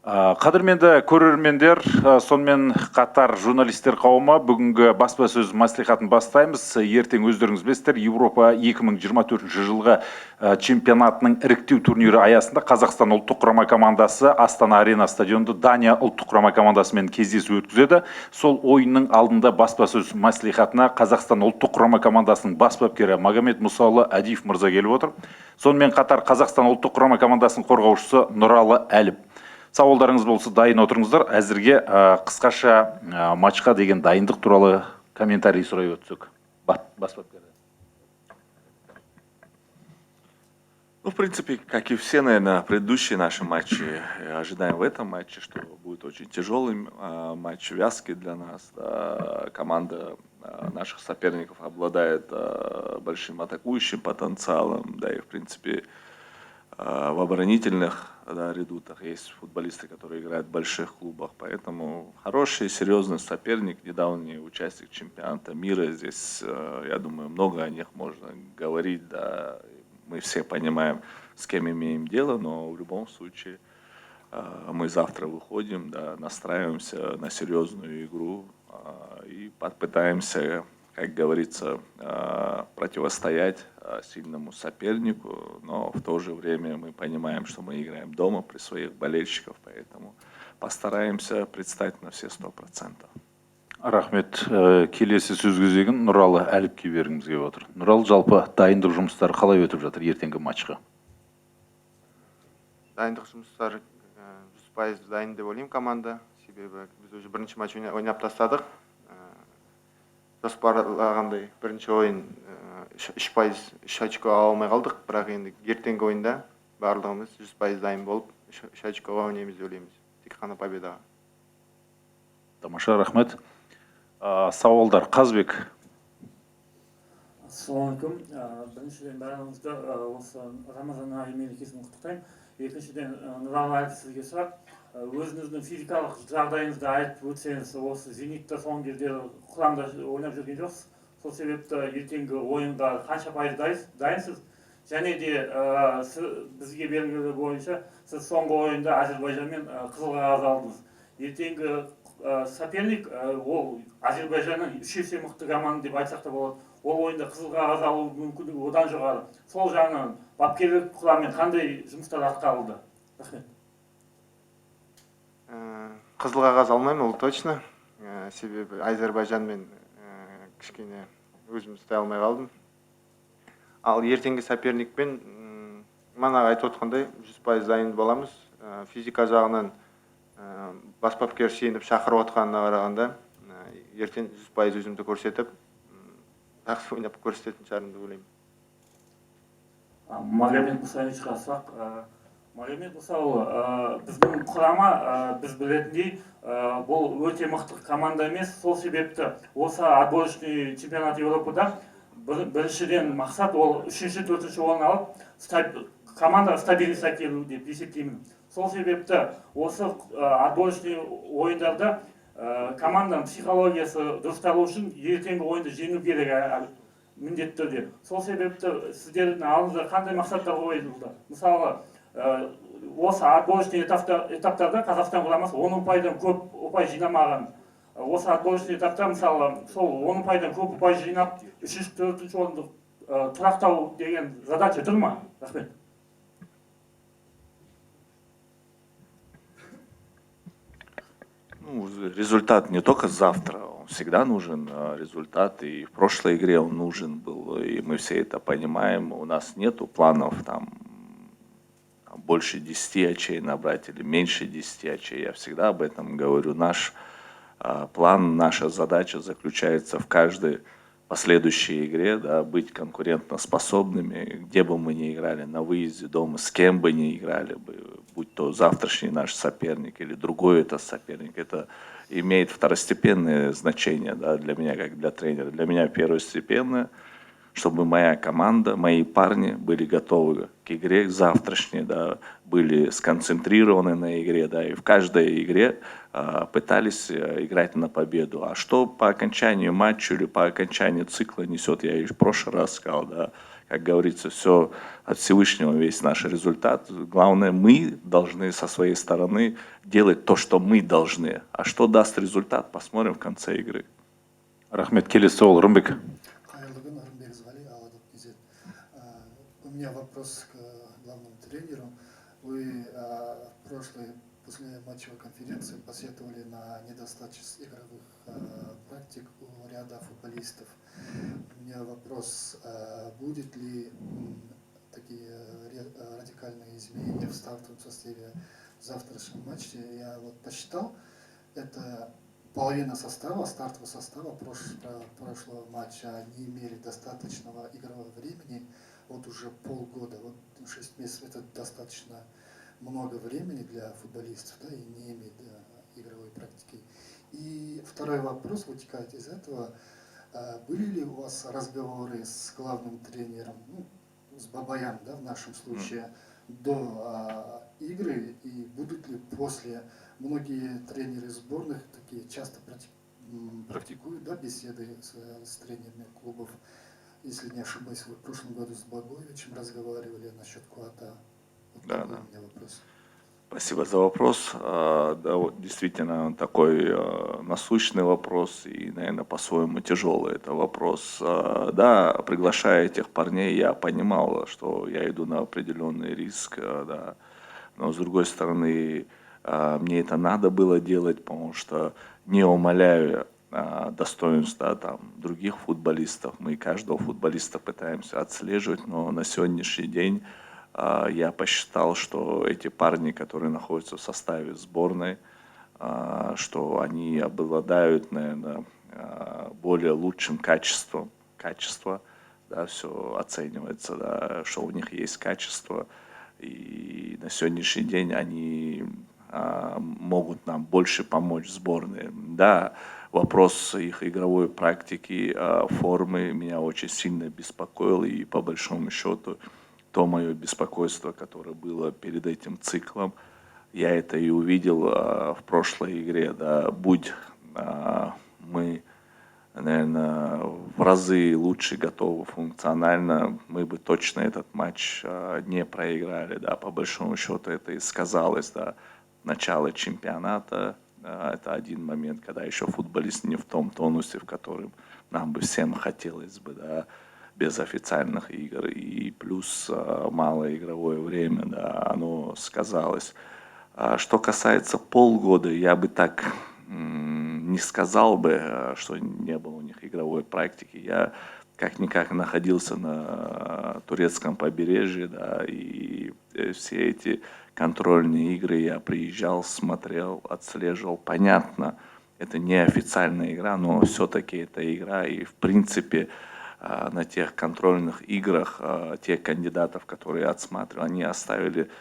Қадірменді көрермендер, сонымен қатар журналистер қауымы, бүгінгі баспасөз мәслихатын бастаймыз. Ертең өздеріңіз білесіздер, Еуропа 2024 жылғы чемпионатының іріктеу турнирі аясында Қазақстан ұлттық құрама командасы Астана Арена стадионында Дания ұлттық құрама командасымен кездесу өткізеді. Сол ойынның алдында баспасөз мәслихатына Қазақстан ұлттық құрама командасының бас бапкері Магомед Мұсаұлы Әдиев мырза келіп отыр. Сонымен қатар Қазақстан ұлттық құрама командасының қорғаушысы Нұралы Әліп. Сауалдарыңыз болса дайын отырыңыздар. Әзірге қысқаша матчқа деген дайындық туралы комментарий сұрай өтсек. Бас бапкері. В принципе, как и все, наверное, предыдущие наши матчи, ожидаем в этом матче, что будет очень тяжелый матч, вязкий для нас. Команда наших соперников обладает большим атакующим потенциалом, да, и в принципе в оборонительных редутах есть футболисты, которые играют в больших клубах, поэтому хороший, серьезный соперник, недавний участник чемпионата мира. Здесь, я думаю, много о них можно говорить, да, мы все понимаем, с кем имеем дело, но в любом случае мы завтра выходим, да, настраиваемся на серьезную игру и попытаемся, как говорится, противостоять сильному сопернику, но в то же время мы понимаем, что мы играем дома при своих болельщиках, поэтому постараемся представить на все 100%. Рахмет. Келесі сөз кезегін Нұралы Әліпке бергімізге отыр. Нұралы, жалпы дайындық жұмыстары қалай өтіп жатыр ертеңгі матчқа? Дайындық жұмыстары 100% дайын деп ойлаймын команда. Себебі біз уже бірінші матч ойнап тастадық. Жоспарлағандай бірінші ойын 3 очко ала алмай қалдық, бірақ енді ертеңгі ойында барлығымыз 100% дайын болып 3 очкоға ойнаймыз деп ойлаймыз. Тек қана победаға. Тамаша, рахмет. Сауалдар, Қазбек. Ассалаумалейкум. Біріншіден бәріңізді осы Рамазан айы мерекесімен құттықтаймын. Екіншіден Нұралы Әліп сізге сұрақ. Өзіңіздің физикалық жағдайыңызды айтып өтсеңіз, осы Зенитта соңғы кезде құрамда ойнап жүрген жоқсыз. Сол себепті ертеңгі ойынға қанша пайыз дайынсыз? Және де бізге белгілі бойынша сіз соңғы ойында Әзербайжанмен қызыл қағаз алдыңыз. Ертеңгі соперник ол Әзербайжанның 3 есе мықты команда деп айтсақ та болады. Ол ойында қызыл қағаз алу мүмкіндігі одан жоғары. Сол жағынан бапкерлік құраммен қандай жұмыстар атқарылды? Рахмет. Қызыл қағаз алмаймын, ол точно. Себебі Әзербайжанмен кішкене өзім ұстай алмай қалдым. Ал ертеңгі соперникпен манағы айтып отқандай 100% дайын боламыз. Физика жағынан бас бапкер сеніп шақырып отқанына қарағанда ертең 100% өзімді көрсетіп, жақсы ойнап көрсететін шығармын деп ойлаймын. Магомед Мұсаевичқа сұрақ. Магомед Мұсаұлы, біздің құрама біз білетіндей бұл өте мықты команда емес. Сол себепті осы отборочный чемпионат Европада біріншіден мақсат ол 3-4 орын алып команда стабильность әкелу деп есептеймін. Сол себепті осы отборочный ойындарда команданың психологиясы дұрысталу үшін ертеңгі ойынды жеңу керек міндетті түрде. Сол себепті сіздердің алдыңызда қандай мақсаттар қойылды? Мысалы, осы отборочный этаптарда Қазақстан құрамасы 10 ұпайдан көп ұпай жинамаған. Осы отборочный этапта мысалы сол 10 ұпайдан көп ұпай жинап 3-4 орынды тұрақтау деген задача тұр ма? Рахмет. Результат не только завтра, он всегда нужен результат, и в прошлой игре он нужен был, и мы все это понимаем. У нас нету планов там больше 10 очей набрать или меньше 10 очей. Я всегда об этом говорю. Наш план, наша задача заключается в каждой последующей игре, да, быть конкурентоспособными, где бы мы ни играли, на выезде, дома, с кем бы ни играли, будь то завтрашний наш соперник или другой это соперник. Это имеет второстепенное значение, да, для меня, как для тренера. Для меня первостепенное, чтобы моя команда, мои парни были готовы к игре завтрашней, да, были сконцентрированы на игре, да, и в каждой игре пытались играть на победу. А что по окончанию матча или по окончанию цикла несет, я и в прошлый раз сказал, да, как говорится, все от Всевышнего, весь наш результат. Главное, мы должны со своей стороны делать то, что мы должны. А что даст результат, посмотрим в конце игры. Рахмет, келесі сауал, Рымбек. Қайырлы күн, Рымбек Звали, Аладок Кизет. У меня вопрос к главному тренеру. Вы в прошлой после матчевой конференции посетовали на недостаточность игровых практик у ряда футболистов. У меня вопрос, будет ли такие радикальные изменения в стартовом составе в завтрашнем матче? Я вот посчитал, это половина состава, стартового состава прошлого матча не имели достаточного игрового времени. Вот уже полгода, вот 6 месяцев это достаточно много времени для футболистов, да, и не имеет игровой практики. И второй вопрос вытекает из этого. Были ли у вас разговоры с главным тренером, ну, с Бабаян, да, в нашем случае, до игры, и будут ли после? Многие тренеры сборных такие часто практикуют, да, беседы с тренерами клубов. Если не ошибаюсь, вы в прошлом году с Благоевичем разговаривали насчет Куата. Вот Да, такой да. у меня вопрос. Спасибо за вопрос. Да, вот действительно такой насущный вопрос и, наверное, по-своему тяжелый это вопрос. Да, приглашая этих парней, я понимал, что я иду на определенный риск, да, но с другой стороны, мне это надо было делать, потому что не умаляю достоинства там других футболистов. Мы каждого футболиста пытаемся отслеживать, но на сегодняшний день я посчитал, что эти парни, которые находятся в составе сборной, что они обладают, наверное, более лучшим качеством. Качество, да, все оценивается, да, что у них есть качество. И на сегодняшний день они могут нам больше помочь сборной. Да, вопрос их игровой практики, формы меня очень сильно беспокоил, и по большому счету то мое беспокойство, которое было перед этим циклом, я это и увидел в прошлой игре. Да, будь мы, наверное, в разы лучше готовы функционально, мы бы точно этот матч не проиграли. Да, по большому счету это и сказалось. Да, начало чемпионата, это один момент, когда еще футболист не в том тонусе, в котором нам бы всем хотелось бы, да, без официальных игр, и плюс малое игровое время, да, оно сказалось. Что касается полгода, я бы так не сказал бы, что не было у них игровой практики. Я как-никак находился на турецком побережье, да, и все эти контрольные игры я приезжал, смотрел, отслеживал. Понятно, это не официальная игра, но все-таки это игра, и в принципе на тех контрольных играх тех кандидатов, которые я отсматривал, они оставили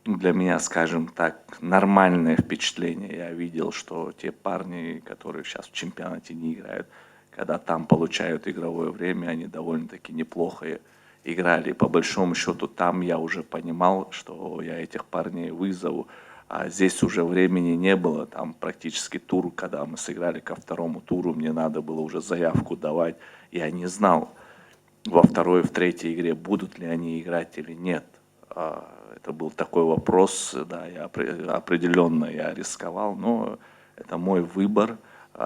для меня, скажем так, нормальное впечатление. Я видел, что те парни, которые сейчас в чемпионате не играют, когда там получают игровое время, они довольно-таки неплохо играли. По большому счету там я уже понимал, что я этих парней вызову. А здесь уже времени не было, там практически тур, когда мы сыграли ко второму туру, мне надо было уже заявку давать. Я не знал во второй, в третьей игре, будут ли они играть или нет. Это был такой вопрос, да, определенно я рисковал, но это мой выбор.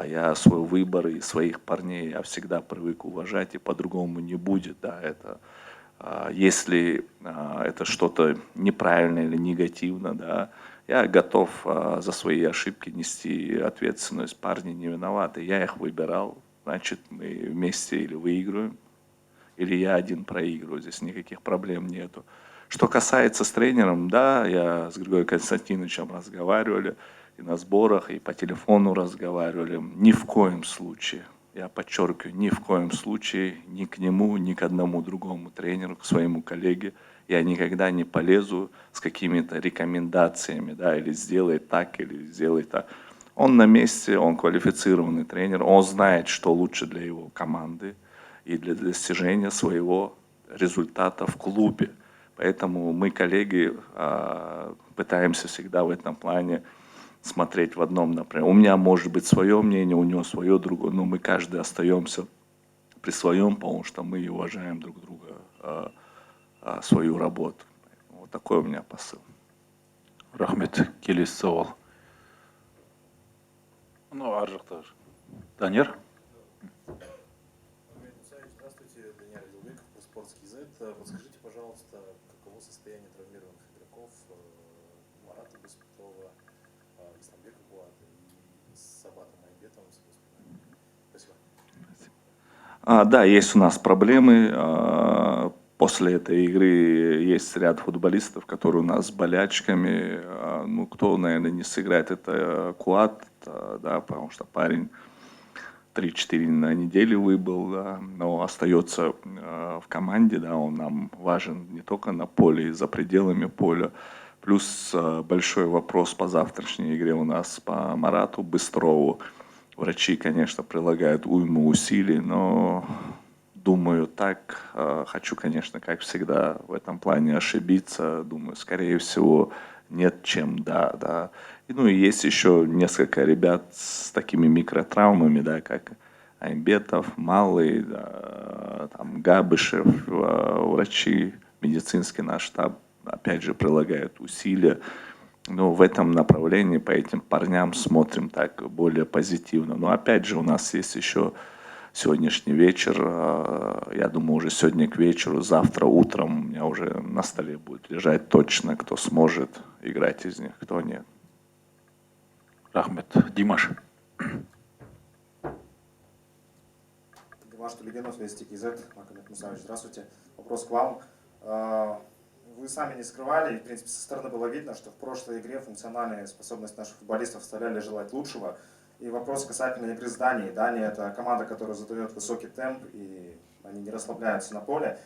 Я свой выбор и своих парней я всегда привык уважать, и по-другому не будет. Да, это, если это что-то неправильно или негативно, да, я готов за свои ошибки нести ответственность. Парни не виноваты, я их выбирал. Значит, мы вместе или выигрываем, или я один проигрываю. Здесь никаких проблем нету. Что касается с тренером, да, я с Григорием Константиновичем разговаривали и на сборах, и по телефону разговаривали. Ни в коем случае, я подчеркиваю, ни в коем случае ни к нему, ни к одному другому тренеру, к своему коллеге я никогда не полезу с какими-то рекомендациями, да, или сделай так, или сделай так. Он на месте, он квалифицированный тренер, он знает, что лучше для его команды и для достижения своего результата в клубе. Поэтому мы, коллеги, пытаемся всегда в этом плане смотреть в одном направлении. У меня может быть свое мнение, у него свое другое, но мы каждый остаемся при своем, потому что мы уважаем друг друга, свою работу. Вот такой у меня посыл. Рахмет. Келесі сауал. Ну, ар жақта. Данияр. Здравствуйте, Данияр Елбеков, Спортский Z. Подскажите, пожалуйста, каково состояние травмированных игроков Марата Беспутова, Исламбека Булата и Сабата Майбетова с его спиной? Спасибо. Да, есть у нас проблемы. После этой игры есть ряд футболистов, которые у нас с болячками. Ну, кто, наверное, не сыграет, это Куат, да, потому что парень 3-4 на неделю выбыл, да, но остается в команде, да, он нам важен не только на поле, и за пределами поля. Плюс большой вопрос по завтрашней игре у нас по Марату Быстрову. Врачи, конечно, прилагают уйму усилий, но думаю так, хочу, конечно, как всегда в этом плане ошибиться, думаю, скорее всего, нет, чем да. Ну и есть еще несколько ребят с такими микротравмами, да, как Аймбетов, Малый, да, там Габышев, врачи, медицинский наш штаб, опять же, прилагают усилия. Но в этом направлении по этим парням смотрим так более позитивно. Но опять же, у нас есть еще сегодняшний вечер, я думаю, уже сегодня к вечеру, завтра утром у меня уже на столе будет лежать точно, кто сможет играть из них, кто нет. Рахмет. Димаш. Димаш Тулигенов, Вести КЗ, Макамед Мусаевич, здравствуйте. Вопрос к вам. Вы сами не скрывали, и, в принципе, со стороны было видно, что в прошлой игре функциональные способности наших футболистов оставляли желать лучшего. И вопрос касательно игры с Данией. Дания – это команда, которая задает высокий темп, и они не расслабляются на поле.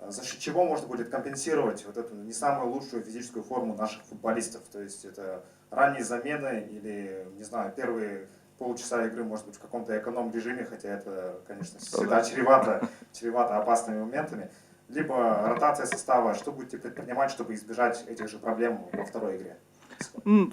За счет чего можно будет компенсировать вот эту не самую лучшую физическую форму наших футболистов? То есть это ранние замены или, не знаю, первые полчаса игры, может быть, в каком-то эконом-режиме, хотя это, конечно, всегда чревато опасными моментами. Либо ротация состава. Что будете предпринимать, чтобы избежать этих же проблем во второй игре?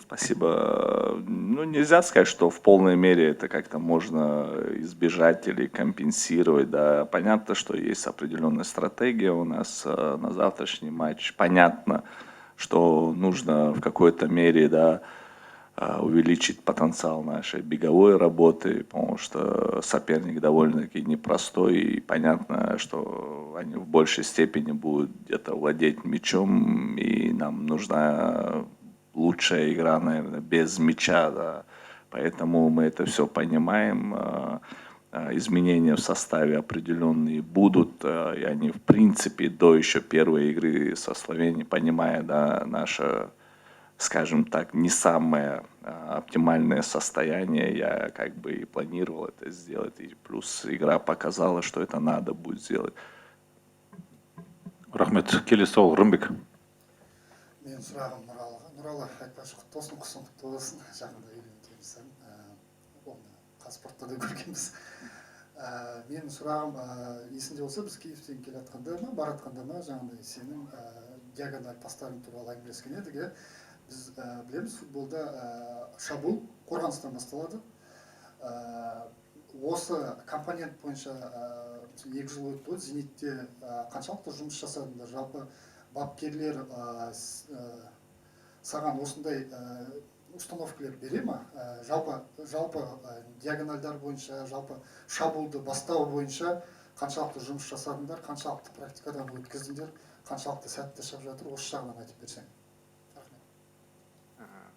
Спасибо. Ну, нельзя сказать, что в полной мере это как-то можно избежать или компенсировать. Да. Понятно, что есть определенная стратегия у нас на завтрашний матч. Понятно, что нужно в какой-то мере, да, увеличить потенциал нашей беговой работы, потому что соперник довольно-таки непростой, и понятно, что они в большей степени будут где-то владеть мячом, и нам нужна лучшая игра, наверное, без мяча, да. Поэтому мы это все понимаем. Изменения в составе определенные будут, и они, в принципе, до еще первой игры со Словенией, понимая, да, наше, скажем так, не самое оптимальное состояние, я как бы и планировал это сделать, и плюс игра показала, что это надо будет сделать. Рахмет. Келесі сауал. Рымбек. Менің сұрағым Нұралыға. Нұралы, айтпақшы құтты болсын, құсың құтты болсын. Жақында үйленгенбіз. Оны қазспортта да көргенбіз. Менің сұрағым, есінде болса, біз Киевтен келе жатқанда ма, бара жатқанда ма, жаңағыдай сенің диагональ пастарың туралы әңгімелескен едік, иә. Біз білеміз, футболда шабуыл қорғаныстан басталады. Осы компонент бойынша 2 жыл өтті, Зенитте қаншалықты жұмыс жасадыңдар? Жалпы бапкерлер саған осындай установкалар бере ма? Жалпы диагональдар бойынша, жалпы шабуылды бастау бойынша қаншалықты жұмыс жасадыңдар, қаншалықты практикадан өткіздіңдер, қаншалықты сәтті шығып жатыр, осы жағынан айтып берсең.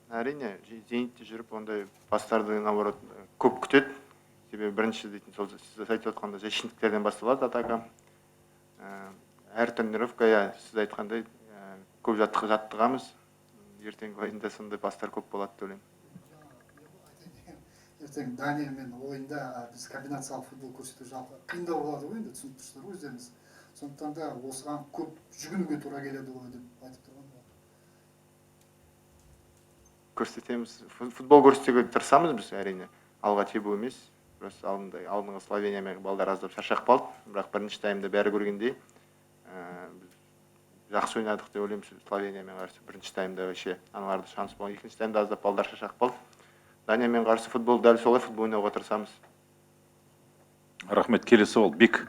Әрине, Зенитте жүріп, ондай пастарды, наоборот, көп күтеді. Себебі бірінші дейтін, сол сіз айтып отқанда защитниктерден басталады атака. Әр тренировка, сіз айтқандай, көп жаттығамыз. Ертеңгі ойында сондай пастар көп болады деп ойлаймын. Ертең Даниямен ойында біз комбинациялық футбол көрсету жалпы қиындау болады ғой, енді түсініп тұрсыздар өздеріңіз. Сондықтан да осыған көп жүгінуге тура келеді ғой деп айтып тұрған. Көрсетеміз. Футбол көрсетуге тырысамыз біз, әрине. Алға тебу емес. Просто алдыңғы Словениямен балдар аздап шаршап қалды. Бірақ бірінші таймда бәрі көргендей жақсы ойнадық деп ойлаймын. Словениямен қарсы бірінші таймда вообще аналарды шанс болған. Екінші таймда аздап балдар шаршап қалды. Даниямен қарсы футбол дәл солай футбол ойнауға тырысамыз. Рахмет. Келесі сауал. Бек.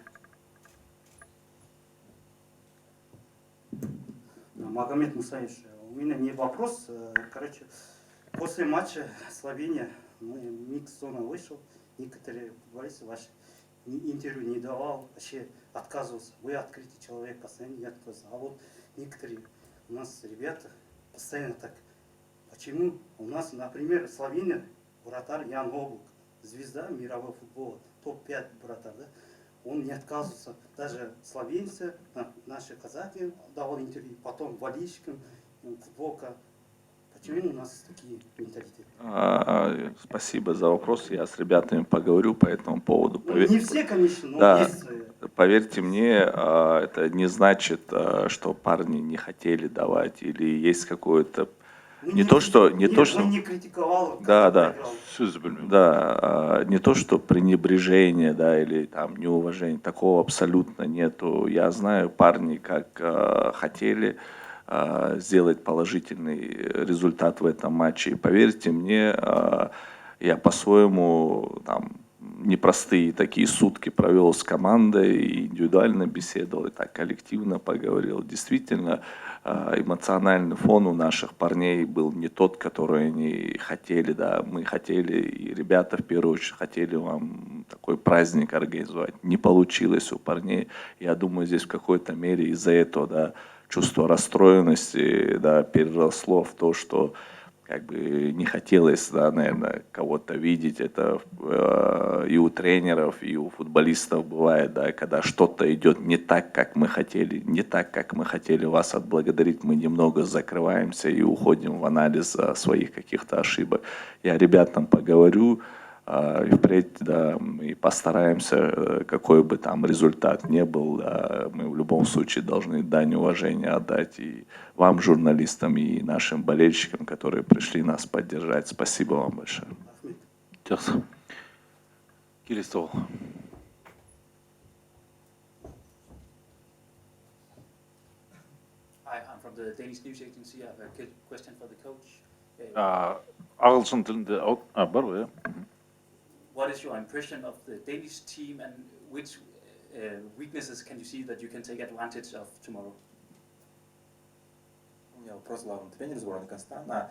Магомед Мусаевич, у меня не вопрос. Короче, после матча Словения микс-зона вышел, некоторые футболисты ваши интервью не давал, вообще отказывался. Вы открытый человек, постоянно не отказывался. А вот некоторые у нас ребята постоянно так. Почему у нас, например, Словения, вратарь Ян Облак, звезда мирового футбола, топ-5 вратарь, да? Он не отказывался. Даже словенцы, наши казаки давал интервью, потом болельщикам, футболка. Почему у нас такие менталитеты? Спасибо за вопрос. Я с ребятами поговорю по этому поводу. Ну, не все, конечно, но Да, есть. поверьте мне, это не значит, что парни не хотели давать или есть какое-то... Мы Не то, что... мы не критиковал, Да, как да. проиграл. Сөз білмеймін. Да, не то, что пренебрежение, да, или там неуважение, такого абсолютно нету. Я знаю парни, как хотели сделать положительный результат в этом матче. И поверьте мне, я по-своему там непростые такие сутки провел с командой, и индивидуально беседовал, и так коллективно поговорил. Действительно, эмоциональный фон у наших парней был не тот, который они хотели, да, мы хотели, и ребята в первую очередь хотели вам такой праздник организовать. Не получилось у парней. Я думаю, здесь в какой-то мере из-за этого, да, чувство расстроенности, да, переросло в то, что как бы не хотелось, да, наверное, кого-то видеть. Это и у тренеров, и у футболистов бывает, да, когда что-то идет не так, как мы хотели, не так, как мы хотели вас отблагодарить, мы немного закрываемся и уходим в анализ своих каких-то ошибок. Я ребятам поговорю, и впредь, да, мы постараемся, какой бы там результат ни был, да, мы в любом случае должны дань уважения отдать и вам, журналистам, и нашим болельщикам, которые пришли нас поддержать. Спасибо вам большое. Жақсы. Келесі сауал. Hi, I'm from the Danish news agency. I have a question for the coach. Ағылшын тілінде бар ғой, иә? What is your impression of the Danish team and which weaknesses can you see that you can take advantage of tomorrow? У меня вопрос главному тренеру сборной Казахстана.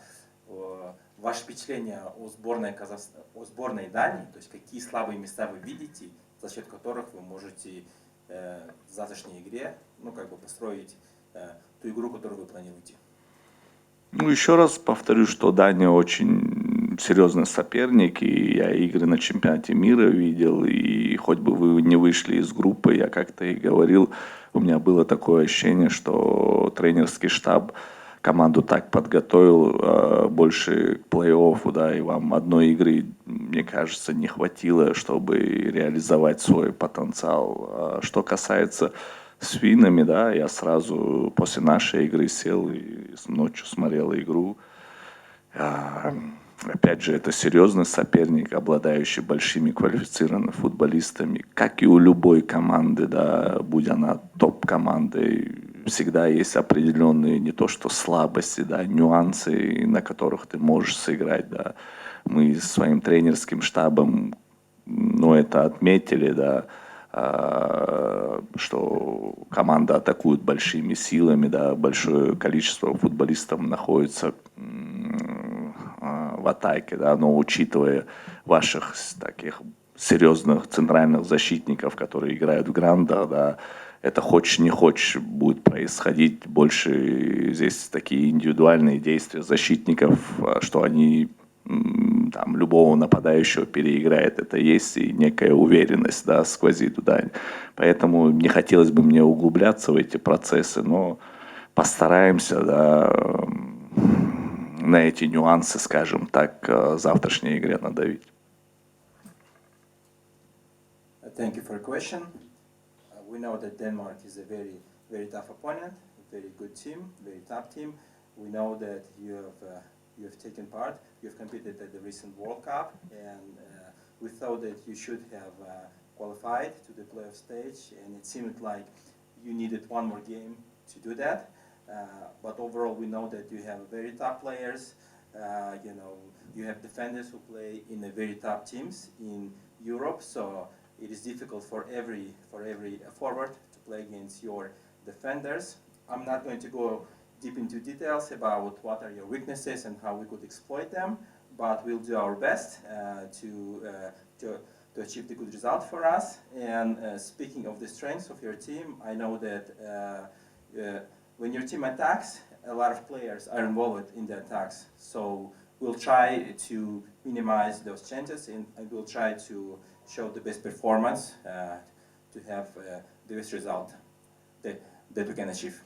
Ваше впечатление о сборной Дании, то есть какие слабые места вы видите, за счет которых вы можете в завтрашней игре, ну, как бы построить ту игру, которую вы планируете? Ну, еще раз повторю, что Дания очень серьезный соперник, и я игры на чемпионате мира видел, и хоть бы вы не вышли из группы, я как-то и говорил, у меня было такое ощущение, что тренерский штаб команду так подготовил больше к плей-оффу, да, и вам одной игры, мне кажется, не хватило, чтобы реализовать свой потенциал. Что касается с финнами, да, я сразу после нашей игры сел и ночью смотрел игру. Опять же, это серьезный соперник, обладающий большими квалифицированными футболистами, как и у любой команды, да, будь она топ-командой, всегда есть определенные не то что слабости, да, нюансы, на которых ты можешь сыграть, да. Мы своим тренерским штабом, ну, это отметили, да, что команда атакует большими силами, да, большое количество футболистов находится в атаке, да, но учитывая ваших таких серьезных центральных защитников, которые играют в грандах, да, это хочешь не хочешь будет происходить больше здесь такие индивидуальные действия защитников, что они там любого нападающего переиграет, это есть и некая уверенность, да, сквозит туда. Поэтому не хотелось бы мне углубляться в эти процессы, но постараемся, да, на эти нюансы, скажем так, завтрашней игре надавить. Thank you for your question. We know that Denmark is a very, very tough opponent, a very good team, very top team. We know that you have taken part, you have competed at the recent World Cup, and we thought that you should have qualified to the playoff stage, and it seemed like you needed one more game to do that. But overall, we know that you have very top players. You know, you have defenders who play in the very top teams in Europe, so it is difficult for every forward to play against your defenders. I'm not going to go deep into details about what are your weaknesses and how we could exploit them, but we'll do our best to achieve the good result for us. And speaking of the strengths of your team, I know that when your team attacks, a lot of players are involved in the attacks. So we'll try to minimize those chances, and we'll try to show the best performance to have the best result that we can achieve.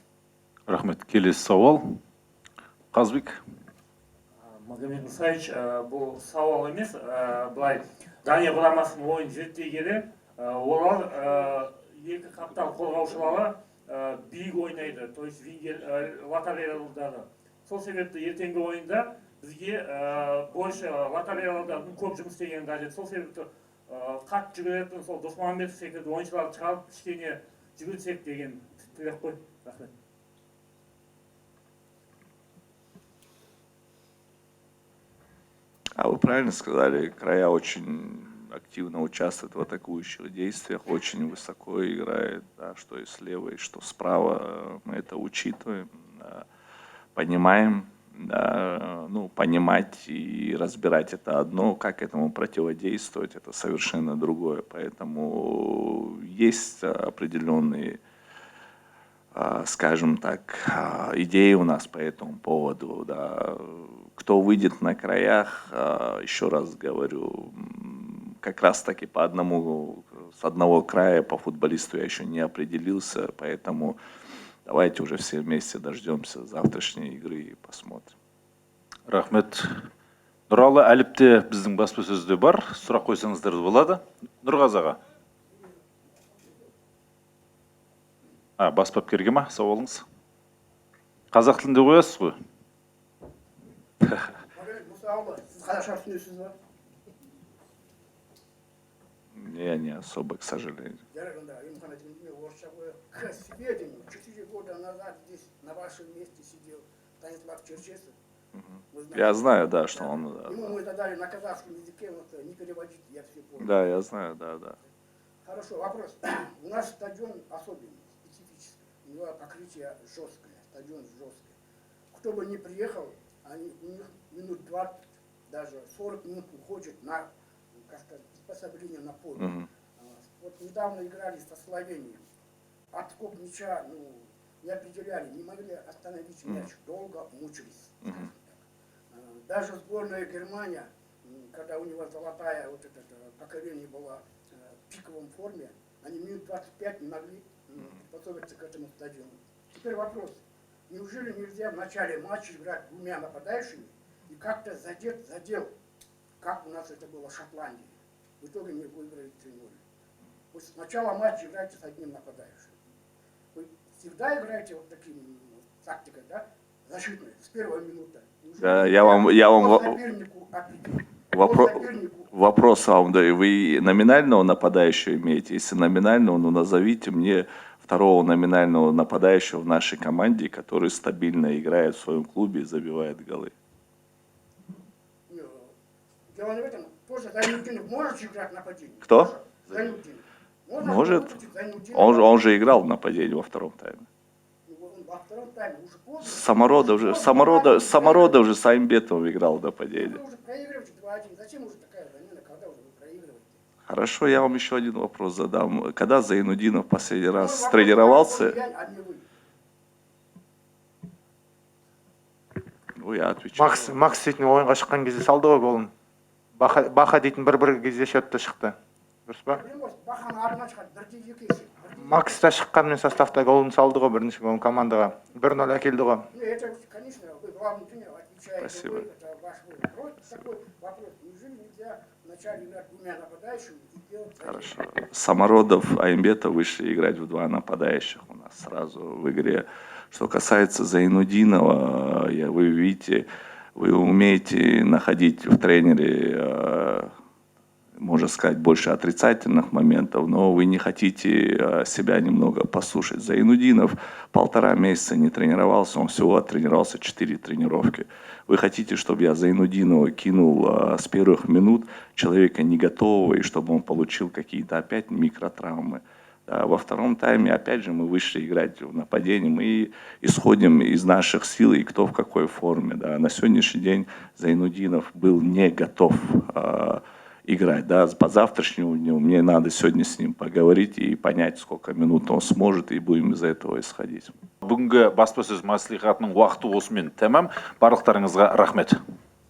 Рахмет. Келесі сауал. Қазбек. Магомед Мусаевич, бұл сауал емес, былай Дания құрамасының ойын зерттей келе, олар екі қаптал қорғаушылары биік ойнайды, то есть латералдары. Сол себепті ертеңгі ойында бізге больше латералдардан көп жұмыс істеген қажет. Сол себепті қатты жүгіретін сол Досмағамбетов секілді ойыншыларды шығарып кішкене жүгірсек деген тілек қой. Рахмет. А вы правильно сказали, края очень активно участвуют в атакующих действиях, очень высоко играет, да, что и слева, и что справа. Мы это учитываем, понимаем. Да, ну, понимать и разбирать это одно, как этому противодействовать, это совершенно другое. Поэтому есть определенные, скажем так, идеи у нас по этому поводу. Да. Кто выйдет на краях, еще раз говорю, как раз таки с одного края по футболисту я еще не определился, поэтому давайте уже все вместе дождемся завтрашней игры и посмотрим. Рахмет. Нұралы, әліпте біздің баспасөзде бар. Сұрақ қойсаңыздар болады. Нұрғазы аға. Бас бапкерге ма сауалыңыз? Қазақ тілінде қоясыз ғой? Сіз қазақша түсінесіз ба? Не особо, к сожалению. К сведению, 4 года назад здесь на вашем месте сидел Станислав Черчесов. Я знаю, да, что он... Ему мы задали на казахском языке, он не переводит, я все понял. Да, я знаю, да. Хорошо, вопрос. У нас стадион особенный, специфический. У него покрытие жесткое, стадион жесткий. Кто бы ни приехал, у них минут 20, даже 40 минут уходит на, как сказать, приспособление на поле. Вот недавно играли со Словенией. Откоп мяча, не определяли, не могли остановить мяч, долго мучились. Даже сборная Германия, когда у него золотая вот это поколение было в пиковом форме, они минут 25 не могли подготовиться к этому стадиону. Теперь вопрос. Неужели нельзя в начале матча играть двумя нападающими и как-то задел, как у нас это было в Шотландии? В итоге не выиграли 3-0. Пусть сначала матча играйте с одним нападающим. Вы всегда играете вот таким тактикой, да? Защитной, с первой минуты. Да, я вам вопрос вам даю. Вы номинального нападающего имеете? Если номинального, назовите мне второго номинального нападающего в нашей команде, который стабильно играет в своем клубе и забивает голы. Дело не в этом. Тоже Зайнутдинов может играть в нападении? Кто? Зайнутдинов. Может. Он же играл в нападении во втором тайме. Во втором тайме уже поздно. Самородов же с Аймбетовым играл в нападении. Вы уже проигрываете 2-1. Зачем уже такая замена, когда уже вы проигрываете? Хорошо, я вам еще один вопрос задам. Когда Зайнутдинов последний раз тренировался? Я отвечаю. Макс дейтін ойынға шыққан кезде салды ғой голын. Баха дейтін бір кезде счетта шықты. Дұрыс па? Баханың артынан шығады, 1-2 есе. Макс та шыққанмен составта голын салды ғой бірінші голын командаға. 1-0 әкелді ғой. Это, конечно, вы главный тренер, отвечаете. Спасибо. Это ваш выбор. Такой вопрос. Неужели нельзя вначале играть двумя нападающими и делать... Хорошо. Самородов, Аймбетов вышли играть в два нападающих у нас сразу в игре. Что касается Зайнутдинова, вы видите, вы умеете находить в тренере, можно сказать, больше отрицательных моментов, но вы не хотите себя немного послушать. Зайнутдинов 1,5 месяца не тренировался, он всего оттренировался 4 тренировки. Вы хотите, чтобы я Зайнутдинова кинул с первых минут человека не готового, и чтобы он получил какие-то опять микротравмы. Да, во втором тайме, опять же, мы вышли играть в нападении, мы исходим из наших сил и кто в какой форме. Да. На сегодняшний день Зайнудинов был не готов играть. Да. По завтрашнему дню мне надо сегодня с ним поговорить и понять, сколько минут он сможет, и будем из этого исходить. Бүгінгі баспасөз мәслихатының уақыты осымен тәмам. Барлықтарыңызға рахмет.